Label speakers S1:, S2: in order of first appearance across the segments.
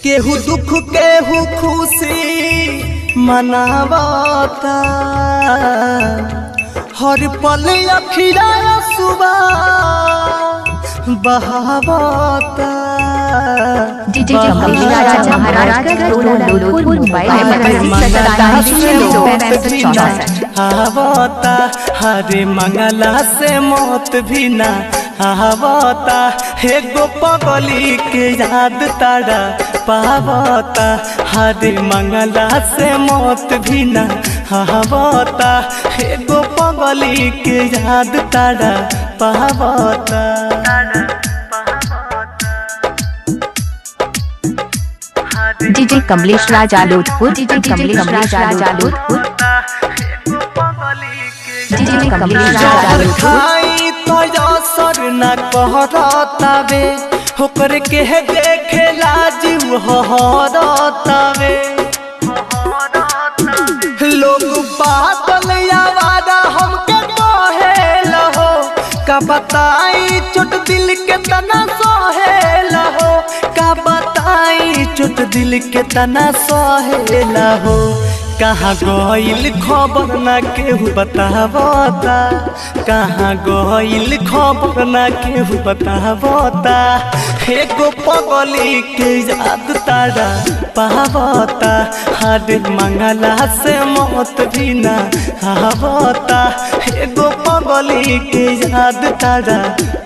S1: केहू दुख केहू खुशी मनावता, हर पल अखिरा सुबह बहावता। आवता हरे मंगला से मौत भी ना आवता, एगो पगली के याद तारा पावता। हरे मंगला से मौत भी ना आवता, एगो पगली के याद तारा पावता।
S2: डीजे कमलेश राजा लोधपुर, डीजे कमलेश राजा लोधपुर, डीजे कमलेश राजा
S1: खाई तो असर न कहतावे, होकर के देखे लाजिव हरतावे। लोग पागल आवारा हमके कहेल हो, का बताई चोट दिल के तना सहेला हो, का बताई चोट दिल के तना सहेला हो। कहाँ गइल खबर ना केहू बतावता, कहाँ गइल खबर ना केहू बतावता, एगो पगली के याद तारा पावता। हर मंगला से मौत भी ना आवता, एगो पगली के याद तारा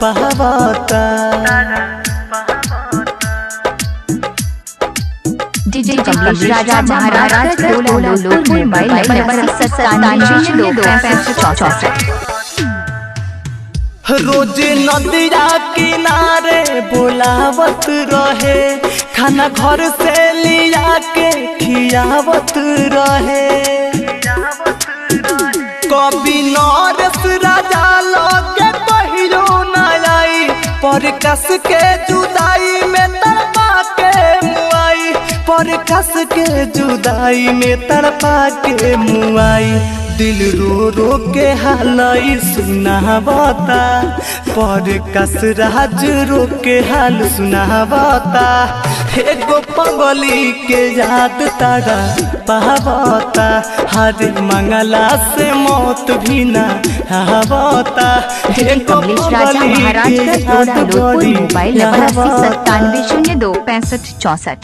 S1: पावता।
S2: डीजे कमलेश राजा महाराज लोधपुर, मोबाइल नंबर 97926564।
S1: रोज नदिया किनारे बुलावत रहे, खाना घर से लिया के खियावत रहे। कभी नरस राजा लगे कहियो न आई, पर कस के जुदाई में तड़पा के मुआई, पर कस के जुदाई में तड़पा के मुआई। दिल रो रो के हालई सुनावता, पर कस राज रो के हाल सुनावता, एगो पगली के याद तारा पावता। हर मंगला से मौत भी ना आवता, एगो पगली के याद बड़ी
S2: मोबाइल नंबर 8097026564।